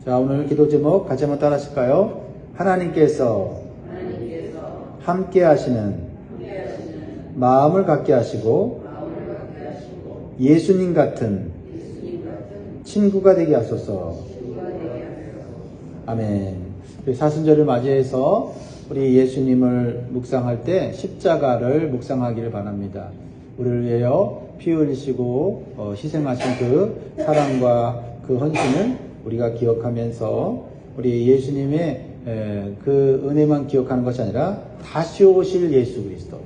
자, 오늘 기도 제목 같이 한번 따라 하실까요? 하나님께서 함께 하시는 마음을 갖게 하시고 예수님 같은 친구가 되게 하소서. 아멘. 사순절을 맞이해서 우리 예수님을 묵상할 때 십자가를 묵상하기를 바랍니다. 우리를 위하여 피 흘리시고 희생하신 그 사랑과 그 헌신을 우리가 기억하면서 우리 예수님의 그 은혜만 기억하는 것이 아니라 다시 오실 예수 그리스도,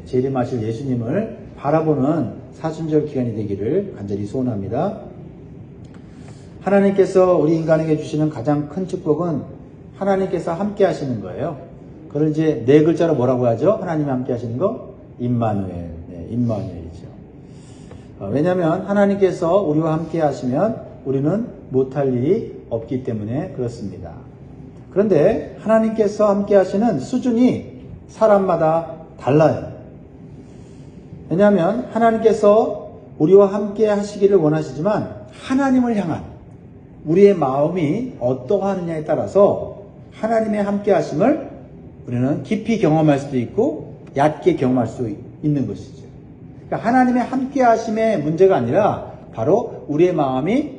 재림하실 예수님을 바라보는 사순절 기간이 되기를 간절히 소원합니다. 하나님께서 우리 인간에게 주시는 가장 큰 축복은 하나님께서 함께 하시는 거예요. 그걸 이제 네 글자로 뭐라고 하죠? 하나님이 함께 하시는 거? 임마누엘. 임마누엘이죠. 왜냐하면 하나님께서 우리와 함께 하시면 우리는 못할 일이 없기 때문에 그렇습니다. 그런데 하나님께서 함께 하시는 수준이 사람마다 달라요. 왜냐하면 하나님께서 우리와 함께 하시기를 원하시지만 하나님을 향한 우리의 마음이 어떠하느냐에 따라서 하나님의 함께 하심을 우리는 깊이 경험할 수도 있고 얕게 경험할 수 있는 것이죠. 그러니까 하나님의 함께 하심의 문제가 아니라 바로 우리의 마음이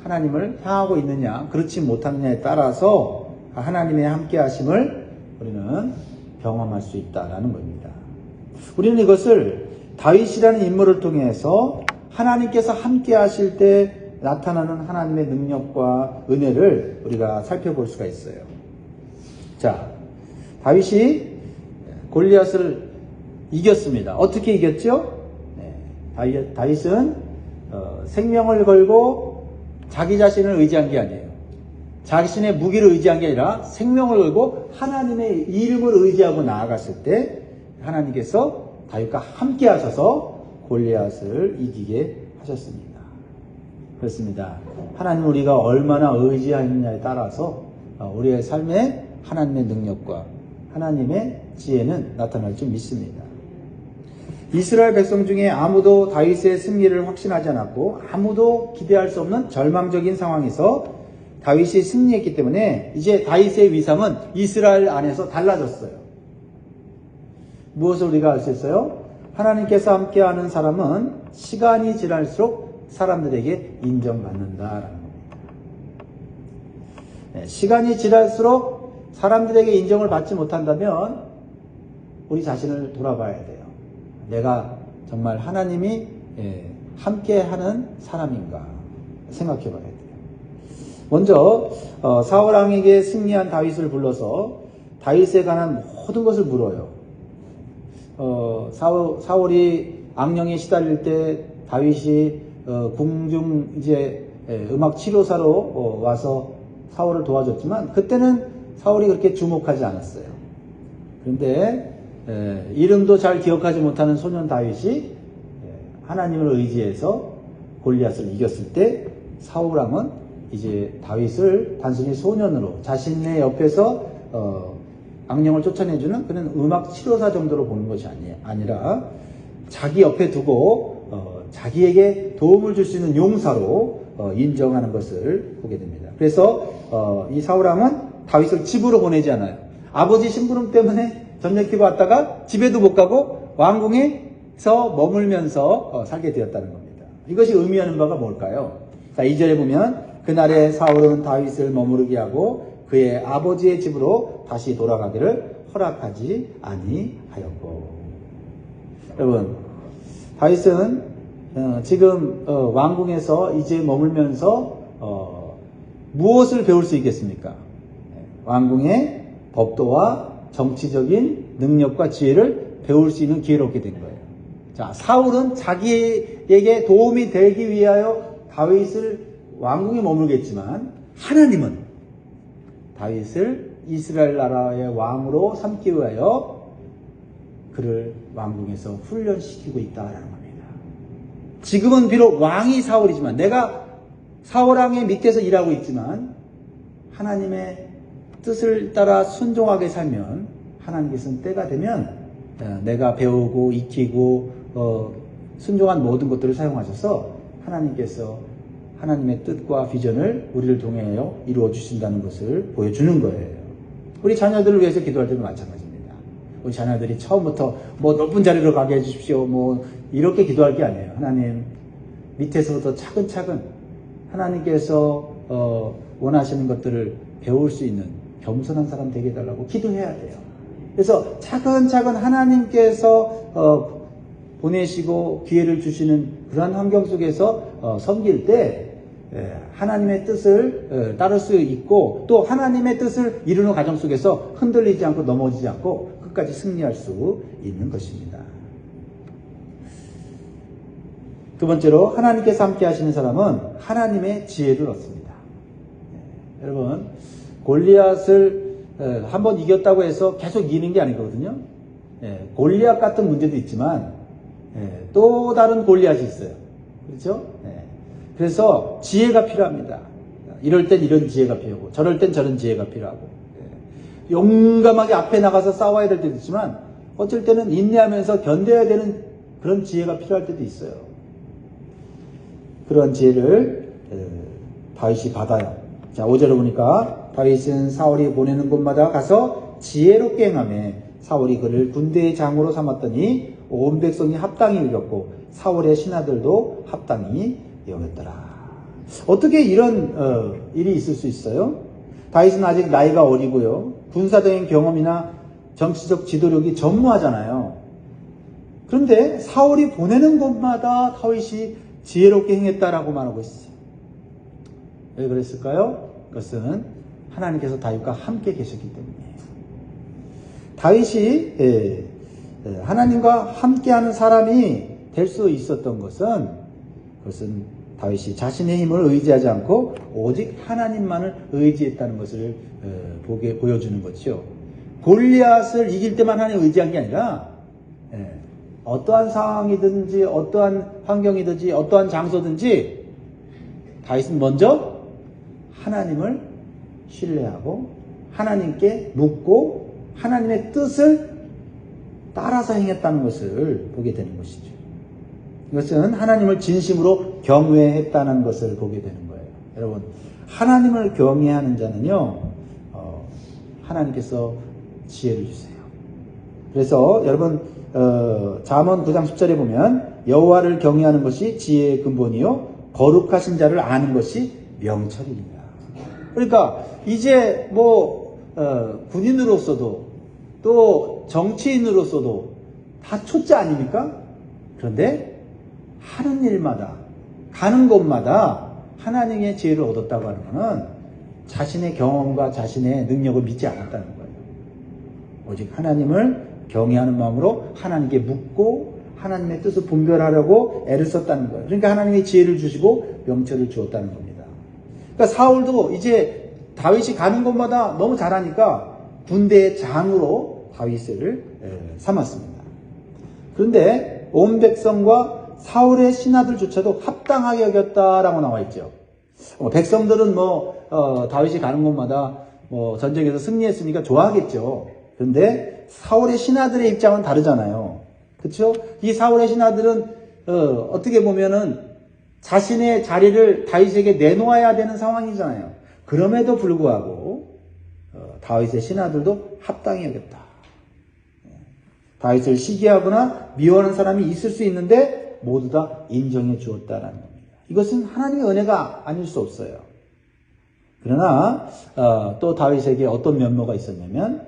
하나님을 향하고 있느냐 그렇지 못하느냐에 따라서 하나님의 함께 하심을 우리는 경험할 수 있다는 겁니다. 우리는 이것을 다윗이라는 인물을 통해서 하나님께서 함께 하실 때 나타나는 하나님의 능력과 은혜를 우리가 살펴볼 수가 있어요. 자, 다윗이 골리앗을 이겼습니다. 어떻게 이겼죠? 다윗은 생명을 걸고 자기 자신을 의지한 게 아니에요. 자신의 무기를 의지한 게 아니라 생명을 걸고 하나님의 이름을 의지하고 나아갔을 때 하나님께서 다윗과 함께 하셔서 골리앗을 이기게 하셨습니다. 그렇습니다. 하나님 우리가 얼마나 의지하느냐에 따라서 우리의 삶에 하나님의 능력과 하나님의 지혜는 나타날 줄 믿습니다. 이스라엘 백성 중에 아무도 다윗의 승리를 확신하지 않았고 아무도 기대할 수 없는 절망적인 상황에서 다윗이 승리했기 때문에 이제 다윗의 위상은 이스라엘 안에서 달라졌어요. 무엇을 우리가 알 수 있어요? 하나님께서 함께하는 사람은 시간이 지날수록 사람들에게 인정받는다라는 겁니다. 시간이 지날수록 사람들에게 인정을 받지 못한다면 우리 자신을 돌아봐야 돼요. 내가 정말 하나님이 함께하는 사람인가 생각해 봐야 돼요. 먼저 사울 왕에게 승리한 다윗을 불러서 다윗에 관한 모든 것을 물어요. 사울이 악령에 시달릴 때 다윗이 궁중 이제 음악 치료사로 와서 사울을 도와줬지만 그때는 사울이 그렇게 주목하지 않았어요. 그런데 이름도 잘 기억하지 못하는 소년 다윗이 하나님을 의지해서 골리앗을 이겼을 때 사울 왕은 이제 다윗을 단순히 소년으로 자신의 옆에서 악령을 쫓아내주는 그런 음악 치료사 정도로 보는 것이 아니라 자기 옆에 두고 자기에게 도움을 줄 수 있는 용사로 인정하는 것을 보게 됩니다. 그래서 이 사울 왕은 다윗을 집으로 보내지 않아요. 아버지 심부름 때문에 전역기고 왔다가 집에도 못 가고 왕궁에서 머물면서 살게 되었다는 겁니다. 이것이 의미하는 바가 뭘까요? 자, 2절에 보면 그날에 사울은 다윗을 머무르게 하고 그의 아버지의 집으로 다시 돌아가기를 허락하지 아니하였고. 여러분, 다윗은 지금 왕궁에서 이제 머물면서 무엇을 배울 수 있겠습니까? 왕궁의 법도와 정치적인 능력과 지혜를 배울 수 있는 기회를 얻게 된 거예요. 자, 사울은 자기에게 도움이 되기 위하여 다윗을 왕궁에 머물겠지만 하나님은 다윗을 이스라엘 나라의 왕으로 삼기 위하여 그를 왕궁에서 훈련시키고 있다라는 겁니다. 지금은 비록 왕이 사울이지만 내가 사울 왕의 밑에서 일하고 있지만 하나님의 뜻을 따라 순종하게 살면 하나님께서는 때가 되면 내가 배우고 익히고 순종한 모든 것들을 사용하셔서 하나님께서 하나님의 뜻과 비전을 우리를 통하여 이루어 주신다는 것을 보여주는 거예요. 우리 자녀들을 위해서 기도할 때도 마찬가지입니다. 우리 자녀들이 처음부터 뭐 높은 자리로 가게 해주십시오. 뭐 이렇게 기도할 게 아니에요. 하나님 밑에서부터 차근차근 하나님께서 원하시는 것들을 배울 수 있는 겸손한 사람 되게 해달라고 기도해야 돼요. 그래서 차근차근 하나님께서 보내시고 기회를 주시는 그러한 환경 속에서 섬길 때 하나님의 뜻을 따를 수 있고 또 하나님의 뜻을 이루는 과정 속에서 흔들리지 않고 넘어지지 않고 끝까지 승리할 수 있는 것입니다. 두 번째로 하나님께서 함께 하시는 사람은 하나님의 지혜를 얻습니다. 여러분 골리앗을 한번 이겼다고 해서 계속 이기는 게 아니거든요. 골리앗 같은 문제도 있지만 또 다른 골리앗이 있어요. 그렇죠? 그래서 지혜가 필요합니다. 이럴 땐 이런 지혜가 필요하고 저럴 땐 저런 지혜가 필요하고 용감하게 앞에 나가서 싸워야 될 때도 있지만 어쩔 때는 인내하면서 견뎌야 되는 그런 지혜가 필요할 때도 있어요. 그런 지혜를 다윗이 받아요. 자, 5절에 보니까 다윗은 사울이 보내는 곳마다 가서 지혜롭게 행하며 사울이 그를 군대의 장으로 삼았더니 온 백성이 합당히 여겼고 사울의 신하들도 합당히 여겼더라. 어떻게 이런 일이 있을 수 있어요? 다윗은 아직 나이가 어리고요. 군사적인 경험이나 정치적 지도력이 전무하잖아요. 그런데 사울이 보내는 곳마다 다윗이 지혜롭게 행했다라고 말하고 있어요. 왜 그랬을까요? 그것은 하나님께서 다윗과 함께 계셨기 때문이에요. 다윗이 하나님과 함께하는 사람이 될 수 있었던 것은 그것은 다윗이 자신의 힘을 의지하지 않고 오직 하나님만을 의지했다는 것을 보여주는 거죠. 골리앗을 이길 때만 하나님을 의지한 게 아니라 어떠한 상황이든지 어떠한 환경이든지 어떠한 장소든지 다윗은 먼저 하나님을 신뢰하고 하나님께 묻고 하나님의 뜻을 따라서 행했다는 것을 보게 되는 것이죠. 이것은 하나님을 진심으로 경외했다는 것을 보게 되는 거예요. 여러분, 하나님을 경외하는 자는요, 하나님께서 지혜를 주세요. 그래서 여러분, 잠언 9장 10절에 보면 여호와를 경외하는 것이 지혜의 근본이요 거룩하신 자를 아는 것이 명철입니다. 그러니까 이제 군인으로서도 또 정치인으로서도 다 초짜 아닙니까? 그런데 하는 일마다 가는 곳마다 하나님의 지혜를 얻었다고 하는 것은 자신의 경험과 자신의 능력을 믿지 않았다는 거예요. 오직 하나님을 경외하는 마음으로 하나님께 묻고 하나님의 뜻을 분별하려고 애를 썼다는 거예요. 그러니까 하나님의 지혜를 주시고 명철을 주었다는 겁니다. 그러니까 사울도 이제 다윗이 가는 곳마다 너무 잘하니까 군대의 장으로 다윗을 삼았습니다. 그런데 온 백성과 사울의 신하들조차도 합당하게 여겼다라고 나와 있죠. 백성들은 다윗이 가는 곳마다 전쟁에서 승리했으니까 좋아하겠죠. 그런데 사울의 신하들의 입장은 다르잖아요. 그렇죠? 이 사울의 신하들은 어떻게 보면은 자신의 자리를 다윗에게 내놓아야 되는 상황이잖아요. 그럼에도 불구하고 다윗의 신하들도 합당히 여겼다. 다윗을 시기하거나 미워하는 사람이 있을 수 있는데 모두 다 인정해 주었다라는 겁니다. 이것은 하나님의 은혜가 아닐 수 없어요. 그러나 또 다윗에게 어떤 면모가 있었냐면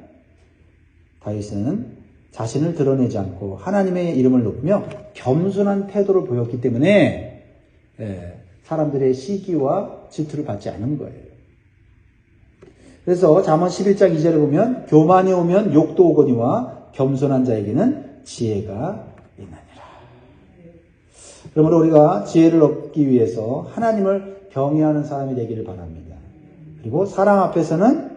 다윗은 자신을 드러내지 않고 하나님의 이름을 높이며 겸손한 태도를 보였기 때문에 사람들의 시기와 질투를 받지 않은 거예요. 그래서 잠언 11장 2절에 보면 교만이 오면 욕도 오거니와 겸손한 자에게는 지혜가 있나니라. 그러므로 우리가 지혜를 얻기 위해서 하나님을 경외하는 사람이 되기를 바랍니다. 그리고 사람 앞에서는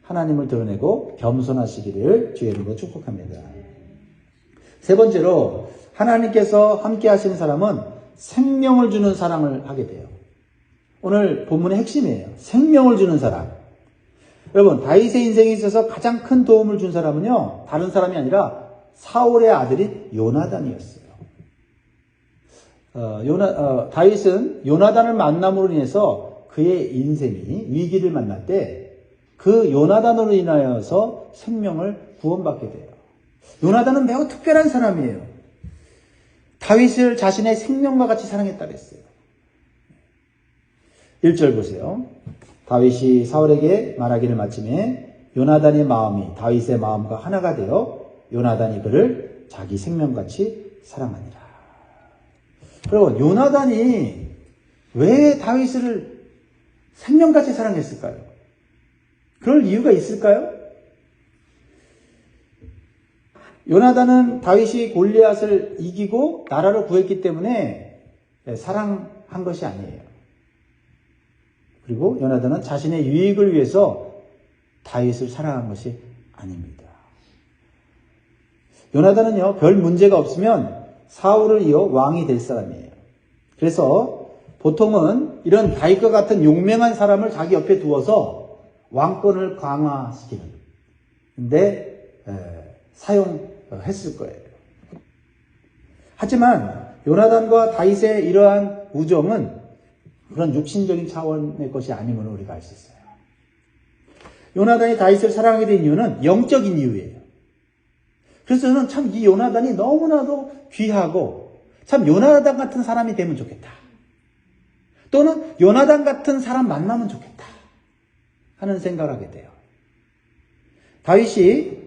하나님을 드러내고 겸손하시기를 주의 이름으로 축복합니다. 세 번째로 하나님께서 함께 하시는 사람은 생명을 주는 사랑을 하게 돼요. 오늘 본문의 핵심이에요. 생명을 주는 사람. 여러분, 다윗의 인생에 있어서 가장 큰 도움을 준 사람은요, 다른 사람이 아니라 사울의 아들인 요나단이었어요. 다윗은 요나단을 만남으로 인해서 그의 인생이 위기를 만날 때 그 요나단으로 인하여서 생명을 구원받게 돼요. 요나단은 매우 특별한 사람이에요. 다윗을 자신의 생명과 같이 사랑했다 그랬어요. 1절 보세요. 다윗이 사울에게 말하기를 마침에 요나단의 마음이 다윗의 마음과 하나가 되어 요나단이 그를 자기 생명같이 사랑하니라. 그리고 요나단이 왜 다윗을 생명같이 사랑했을까요? 그럴 이유가 있을까요? 요나단은 다윗이 골리앗을 이기고 나라를 구했기 때문에 사랑한 것이 아니에요. 그리고 요나단은 자신의 유익을 위해서 다윗을 사랑한 것이 아닙니다. 요나단은요, 별 문제가 없으면 사울을 이어 왕이 될 사람이에요. 그래서 보통은 이런 다윗과 같은 용맹한 사람을 자기 옆에 두어서 왕권을 강화시키는 근데 사용했을 거예요. 하지만 요나단과 다윗의 이러한 우정은 그런 육신적인 차원의 것이 아님을 우리가 알 수 있어요. 요나단이 다윗을 사랑하게 된 이유는 영적인 이유예요. 그래서 저는 참 이 요나단이 너무나도 귀하고 참 요나단 같은 사람이 되면 좋겠다. 또는 요나단 같은 사람 만나면 좋겠다 하는 생각을 하게 돼요. 다윗이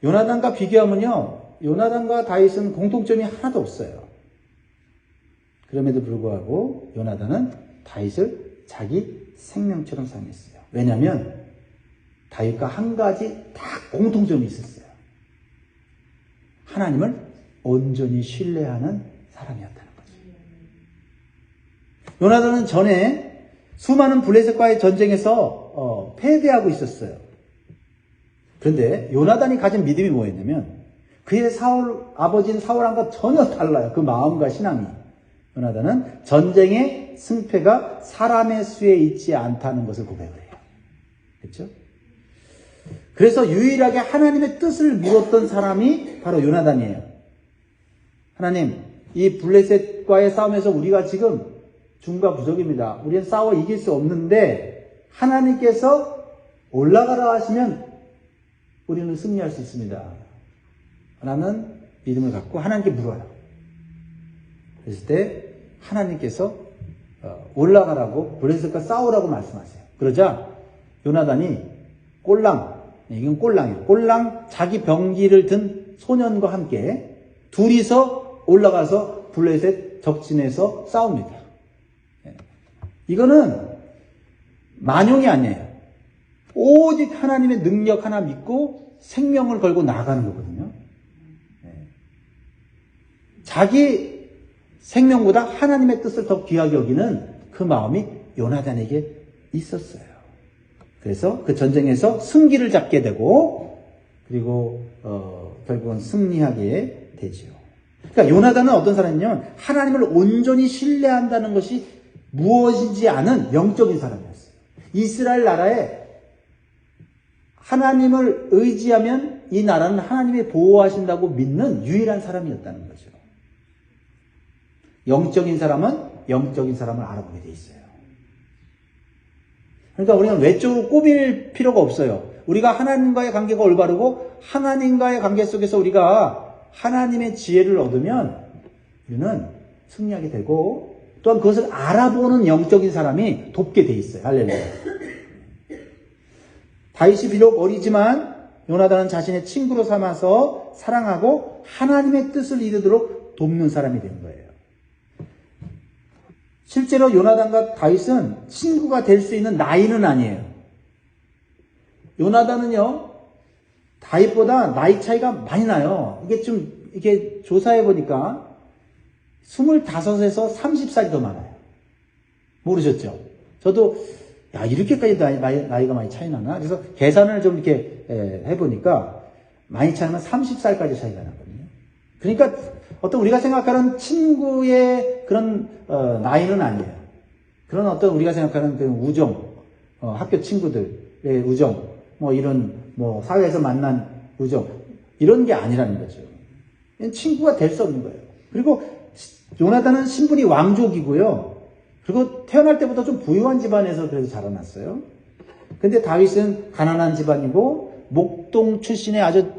요나단과 비교하면요, 요나단과 다윗은 공통점이 하나도 없어요. 그럼에도 불구하고 요나단은 다윗을 자기 생명처럼 사랑했어요. 왜냐하면 다윗과 한 가지 다 공통점이 있었어요. 하나님을 온전히 신뢰하는 사람이었다는 거죠. 요나단은 전에 수많은 블레셋과의 전쟁에서 패배하고 있었어요. 그런데 요나단이 가진 믿음이 뭐였냐면 그의 아버지인 사울왕과 전혀 달라요. 그 마음과 신앙이. 요나단은 전쟁의 승패가 사람의 수에 있지 않다는 것을 고백을 해요. 그렇죠? 그래서 유일하게 하나님의 뜻을 물었던 사람이 바로 요나단이에요. 하나님, 이 블레셋과의 싸움에서 우리가 지금 중과 부족입니다. 우리는 싸워 이길 수 없는데 하나님께서 올라가라 하시면 우리는 승리할 수 있습니다. 라는 믿음을 갖고 하나님께 물어요. 그랬을 때 하나님께서 올라가라고 블레셋과 싸우라고 말씀하세요. 그러자 요나단이 이건 꼴랑이에요. 꼴랑 자기 병기를 든 소년과 함께 둘이서 올라가서 블레셋 적진에서 싸웁니다. 이거는 만용이 아니에요. 오직 하나님의 능력 하나 믿고 생명을 걸고 나아가는 거거든요. 자기 생명보다 하나님의 뜻을 더 귀하게 여기는 그 마음이 요나단에게 있었어요. 그래서 그 전쟁에서 승기를 잡게 되고 그리고 결국은 승리하게 되죠. 그러니까 요나단은 어떤 사람이냐면 하나님을 온전히 신뢰한다는 것이 무엇인지 아는 영적인 사람이었어요. 이스라엘 나라에 하나님을 의지하면 이 나라는 하나님이 보호하신다고 믿는 유일한 사람이었다는 거죠. 영적인 사람은 영적인 사람을 알아보게 돼 있어요. 그러니까 우리는 외적으로 꾸밀 필요가 없어요. 우리가 하나님과의 관계가 올바르고 하나님과의 관계 속에서 우리가 하나님의 지혜를 얻으면 우리는 승리하게 되고 또한 그것을 알아보는 영적인 사람이 돕게 돼 있어요. 할렐루야. 다윗이 비록 어리지만 요나단은 자신의 친구로 삼아서 사랑하고 하나님의 뜻을 이루도록 돕는 사람이 된 거예요. 실제로 요나단과 다윗은 친구가 될 수 있는 나이는 아니에요. 요나단은요, 다윗보다 나이 차이가 많이 나요. 이게 조사해 보니까 25에서 30살이 더 많아요. 모르셨죠? 저도, 이렇게까지 나이가 많이 차이 나나? 그래서 계산을 좀 이렇게 해보니까 많이 차이면 30살까지 차이가 나거든요. 그러니까 우리가 생각하는 친구의 그런, 나이는 아니에요. 그런 우리가 생각하는 그 우정, 학교 친구들의 우정, 사회에서 만난 우정, 이런 게 아니라는 거죠. 친구가 될 수 없는 거예요. 그리고 요나단은 신분이 왕족이고요. 그리고 태어날 때부터 좀 부유한 집안에서 그래서 자라났어요. 근데 다윗은 가난한 집안이고 목동 출신의 아주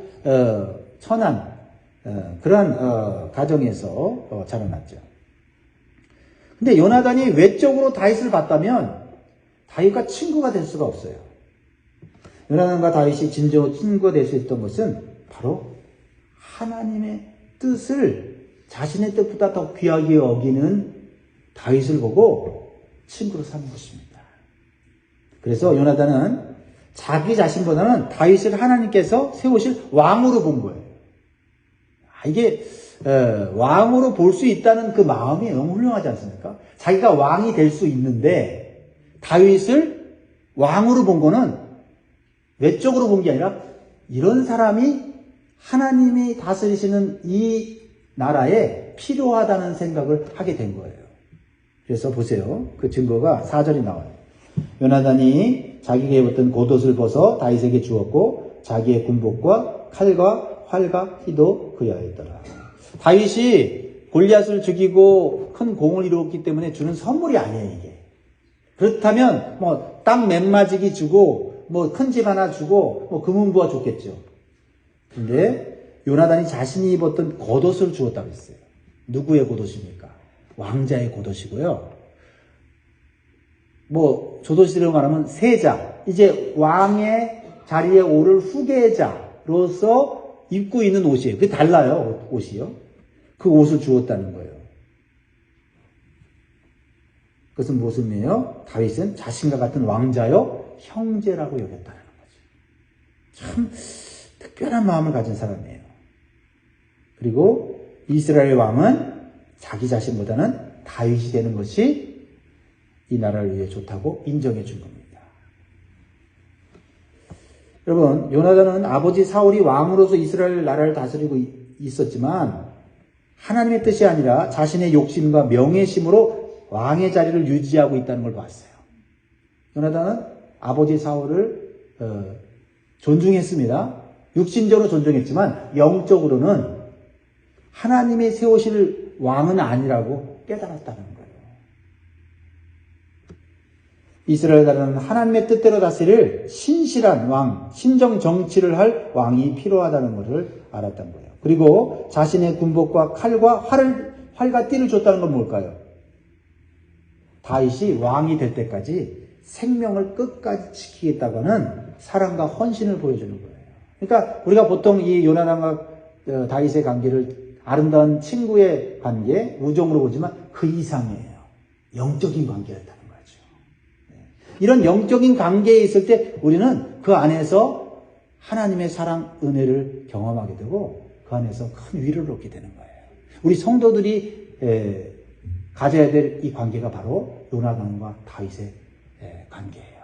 천한 그러한 가정에서 자라났죠. 근데 요나단이 외적으로 다윗을 봤다면 다윗과 친구가 될 수가 없어요. 요나단과 다윗이 진정 친구가 될 수 있었던 것은 바로 하나님의 뜻을 자신의 뜻보다 더 귀하게 여기는 다윗을 보고 친구로 삼은 것입니다. 그래서 요나단은 자기 자신보다는 다윗을 하나님께서 세우실 왕으로 본 거예요. 이게 왕으로 볼 수 있다는 그 마음이 너무 훌륭하지 않습니까? 자기가 왕이 될 수 있는데 다윗을 왕으로 본 거는 외적으로 본 게 아니라 이런 사람이 하나님이 다스리시는 이 나라에 필요하다는 생각을 하게 된 거예요. 그래서 보세요. 그 증거가 4절이 나와요. 요나단이 자기가 입었던 겉옷을 벗어 다윗에게 주었고 자기의 군복과 칼과 활과 희도 그여했더라. 다윗이 골리앗을 죽이고 큰 공을 이루었기 때문에 주는 선물이 아니에요, 이게. 그렇다면 땅 몇 마지기 주고 큰 집 하나 주고 금은부와 줬겠죠. 근데 요나단이 자신이 입었던 겉옷을 주었다고 했어요. 누구의 겉옷입니까? 왕자의 겉옷이고요. 조도시대로 말하면 세자, 이제 왕의 자리에 오를 후계자로서 입고 있는 옷이에요. 그게 달라요, 옷이요. 그 옷을 주었다는 거예요. 그것은 무슨 의미예요? 다윗은 자신과 같은 왕자요 형제라고 여겼다는 거죠. 참 특별한 마음을 가진 사람이에요. 그리고 이스라엘 왕은 자기 자신보다는 다윗이 되는 것이 이 나라를 위해 좋다고 인정해 준 겁니다. 여러분, 요나단은 아버지 사울이 왕으로서 이스라엘 나라를 다스리고 있었지만 하나님의 뜻이 아니라 자신의 욕심과 명예심으로 왕의 자리를 유지하고 있다는 걸 봤어요. 요나단은 아버지 사울을 존중했습니다. 육신적으로 존중했지만 영적으로는 하나님이 세우실 왕은 아니라고 깨달았다는 거예요. 이스라엘 나라는 하나님의 뜻대로 다스릴 신실한 왕, 신정 정치를 할 왕이 필요하다는 것을 알았던 거예요. 그리고 자신의 군복과 칼과 활과 띠를 줬다는 건 뭘까요? 다윗이 왕이 될 때까지 생명을 끝까지 지키겠다고 하는 사랑과 헌신을 보여주는 거예요. 그러니까 우리가 보통 이 요나단과 다윗의 관계를 아름다운 친구의 관계, 우정으로 보지만 그 이상이에요. 영적인 관계였다는 거죠. 이런 영적인 관계에 있을 때 우리는 그 안에서 하나님의 사랑, 은혜를 경험하게 되고 그 안에서 큰 위로를 얻게 되는 거예요. 우리 성도들이 가져야 될 이 관계가 바로 요나단과 다윗의 관계예요.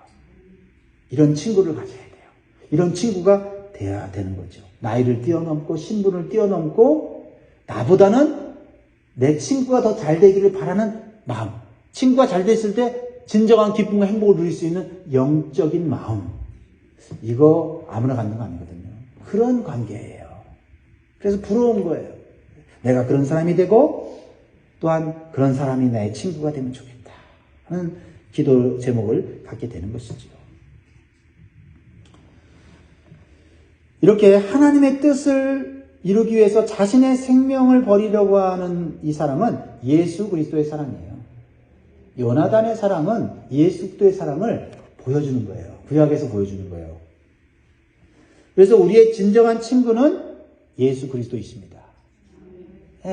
이런 친구를 가져야 돼요. 이런 친구가 돼야 되는 거죠. 나이를 뛰어넘고 신분을 뛰어넘고 나보다는 내 친구가 더 잘 되기를 바라는 마음. 친구가 잘 됐을 때 진정한 기쁨과 행복을 누릴 수 있는 영적인 마음. 이거 아무나 갖는 거 아니거든요. 그런 관계예요. 그래서 부러운 거예요. 내가 그런 사람이 되고 또한 그런 사람이 나의 친구가 되면 좋겠다 하는 기도 제목을 갖게 되는 것이죠. 이렇게 하나님의 뜻을 이루기 위해서 자신의 생명을 버리려고 하는 이 사람은 예수 그리스도의 사랑이에요. 요나단의 사랑은 예수 그리스도의 사랑을 보여주는 거예요. 구약에서 보여주는 거예요. 그래서 우리의 진정한 친구는 예수 그리스도이십니다.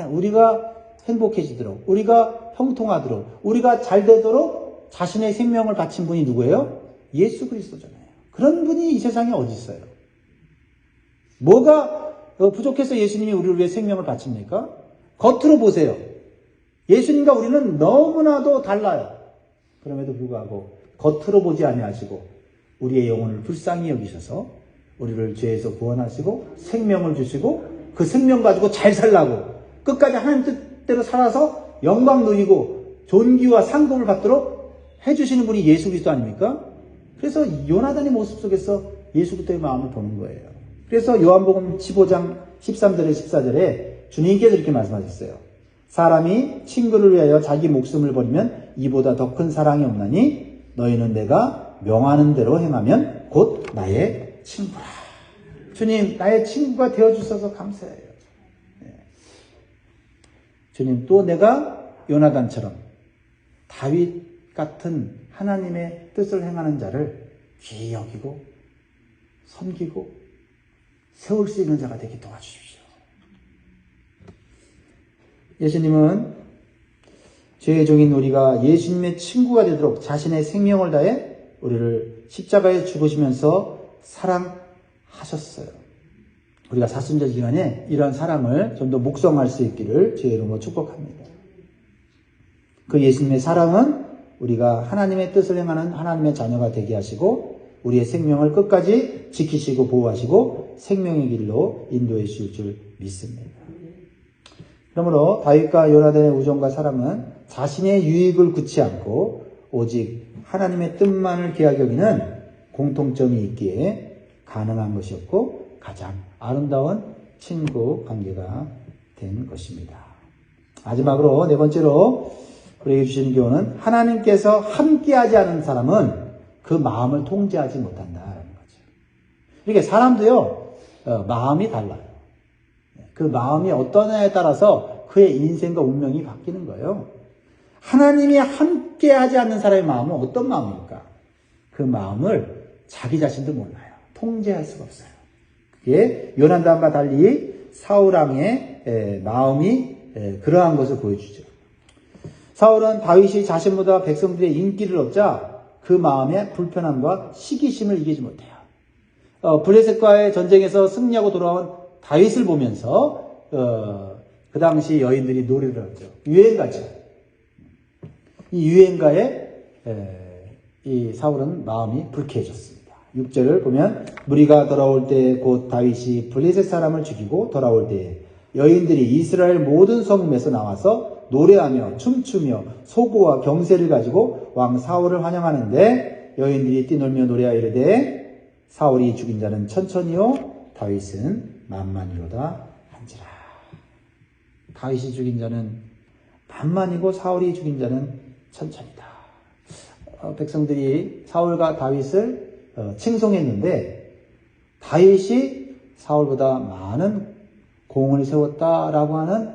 우리가 행복해지도록, 우리가 형통하도록, 우리가 잘 되도록 자신의 생명을 바친 분이 누구예요? 예수 그리스도잖아요. 그런 분이 이 세상에 어디 있어요? 뭐가 부족해서 예수님이 우리를 위해 생명을 바칩니까? 겉으로 보세요. 예수님과 우리는 너무나도 달라요. 그럼에도 불구하고 겉으로 보지 아니하시고 우리의 영혼을 불쌍히 여기셔서 우리를 죄에서 구원하시고 생명을 주시고 그 생명 가지고 잘 살라고 끝까지 하나님 뜻대로 살아서 영광 누리고 존귀와 상급을 받도록 해주시는 분이 예수 그리스도 아닙니까? 그래서 요나단의 모습 속에서 예수 그리스도의 마음을 보는 거예요. 그래서 요한복음 15장 13절에 14절에 주님께서 이렇게 말씀하셨어요. 사람이 친구를 위하여 자기 목숨을 버리면 이보다 더 큰 사랑이 없나니 너희는 내가 명하는 대로 행하면 곧 나의 친구라. 주님, 나의 친구가 되어주셔서 감사해요. 주님, 또 내가 요나단처럼 다윗 같은 하나님의 뜻을 행하는 자를 귀히 여기고 섬기고 세울 수 있는 자가 되게 도와주십시오. 예수님은 죄의 종인 우리가 예수님의 친구가 되도록 자신의 생명을 다해 우리를 십자가에 죽으시면서 사랑하셨어요. 우리가 사순절 기간에 이런 사랑을 좀 더 묵성할 수 있기를 주의 이름으로 축복합니다. 그 예수님의 사랑은 우리가 하나님의 뜻을 행하는 하나님의 자녀가 되게 하시고 우리의 생명을 끝까지 지키시고 보호하시고 생명의 길로 인도해 주실 줄 믿습니다. 그러므로 다윗과 요나단의 우정과 사랑은 자신의 유익을 굳지 않고 오직 하나님의 뜻만을 귀하게 여기는 공통점이 있기에 가능한 것이었고 가장 아름다운 친구 관계가 된 것입니다. 마지막으로 네 번째로 우리에게 주시는 교훈은 하나님께서 함께하지 않은 사람은 그 마음을 통제하지 못한다라는 거죠. 이렇게 사람도요 마음이 달라요. 그 마음이 어떠냐에 따라서 그의 인생과 운명이 바뀌는 거예요. 하나님이 함께하지 않는 사람의 마음은 어떤 마음입니까? 그 마음을 자기 자신도 몰라요. 통제할 수가 없어요. 그게 요나단과 달리 사울 왕의 마음이 그러한 것을 보여주죠. 사울은 다윗이 자신보다 백성들의 인기를 얻자 그 마음의 불편함과 시기심을 이기지 못해요. 블레셋과의 전쟁에서 승리하고 돌아온 다윗을 보면서 그 당시 여인들이 노래를 하죠. 유행가죠. 이 유행가에 이 사울은 마음이 불쾌해졌습니다. 6절을 보면 무리가 돌아올 때 곧 다윗이 블레셋 사람을 죽이고 돌아올 때 여인들이 이스라엘 모든 성읍에서 나와서 노래하며 춤추며 소고와 경세를 가지고 왕 사울을 환영하는데 여인들이 뛰놀며 노래하여 이르되 사울이 죽인 자는 천천히요 다윗은 만만이로다 한지라. 다윗이 죽인 자는 만만이고 사울이 죽인 자는 천천히다. 백성들이 사울과 다윗을 칭송했는데 다윗이 사울보다 많은 공을 세웠다라고 하는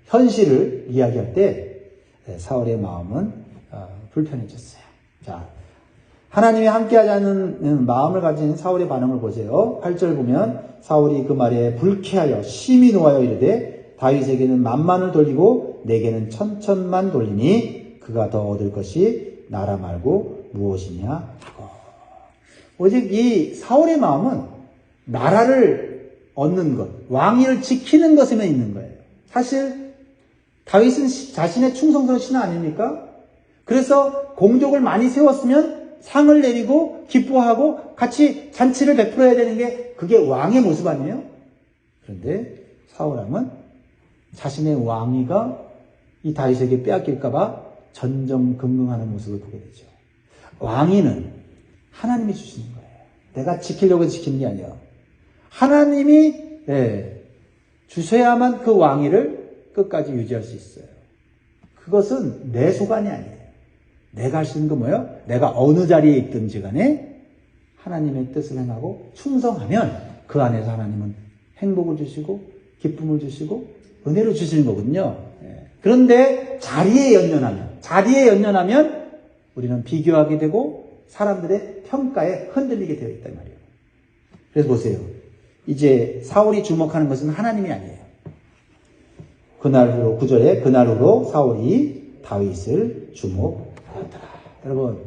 현실을 이야기할 때 사울의 마음은 불편해졌어요. 자, 하나님이 함께하지 않는 마음을 가진 사울의 반응을 보세요. 8절 보면 사울이 그 말에 불쾌하여 심히 노하여 이르되 다윗에게는 만만을 돌리고 내게는 천천만 돌리니 그가 더 얻을 것이 나라 말고 무엇이냐 하고. 오직 이 사울의 마음은 나라를 얻는 것, 왕위를 지키는 것에만 있는 거예요. 사실 다윗은 자신의 충성스러운 신하 아닙니까? 그래서 공적을 많이 세웠으면 상을 내리고 기뻐하고 같이 잔치를 베풀어야 되는 게 그게 왕의 모습 아니에요? 그런데 사울 왕은 자신의 왕위가 이 다윗에게 빼앗길까 봐 전전긍긍하는 모습을 보게 되죠. 왕위는 하나님이 주시는 거예요. 내가 지키려고 지키는 게 아니에요. 하나님이 주셔야만 그 왕위를 끝까지 유지할 수 있어요. 그것은 내 소관이 아니에요. 내가 할 수 있는 건 뭐예요? 내가 어느 자리에 있든지 간에 하나님의 뜻을 행하고 충성하면 그 안에서 하나님은 행복을 주시고 기쁨을 주시고 은혜를 주시는 거거든요. 그런데 자리에 연연하면 우리는 비교하게 되고 사람들의 평가에 흔들리게 되어 있단 말이에요. 그래서 보세요. 이제 사울이 주목하는 것은 하나님이 아니에요. 그날 후로 9절에 그날 후로 사울이 다윗을 주목하였더라. 여러분,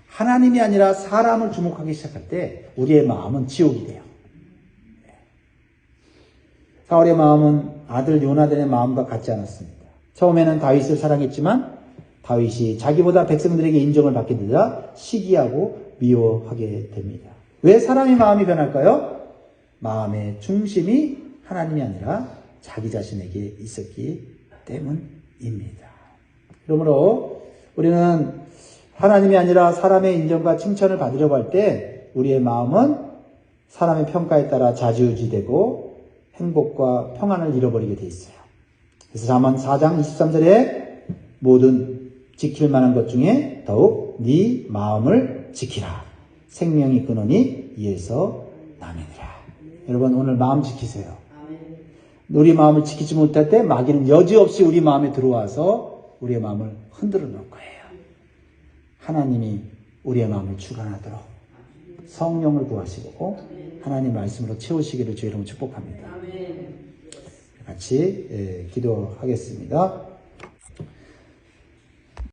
하나님이 아니라 사람을 주목하기 시작할 때 우리의 마음은 지옥이 돼요. 사울의 마음은 아들 요나단의 마음과 같지 않았습니다. 처음에는 다윗을 사랑했지만 다윗이 자기보다 백성들에게 인정을 받게 되자 시기하고 미워하게 됩니다. 왜 사람의 마음이 변할까요? 마음의 중심이 하나님이 아니라 자기 자신에게 있었기 때문입니다. 그러므로 우리는 하나님이 아니라 사람의 인정과 칭찬을 받으려고 할 때 우리의 마음은 사람의 평가에 따라 좌지우지되고 행복과 평안을 잃어버리게 돼 있어요. 그래서 잠언 4장 23절에 모든 지킬 만한 것 중에 더욱 네 마음을 지키라. 생명이 근원이 이에서 남이니라. 여러분 오늘 마음 지키세요. 우리 마음을 지키지 못할 때 마귀는 여지없이 우리 마음에 들어와서 우리의 마음을 흔들어 놓을 거예요. 하나님이 우리의 마음을 주관하도록 성령을 구하시고 하나님 말씀으로 채우시기를 주의 이름으로 축복합니다. 같이 기도하겠습니다.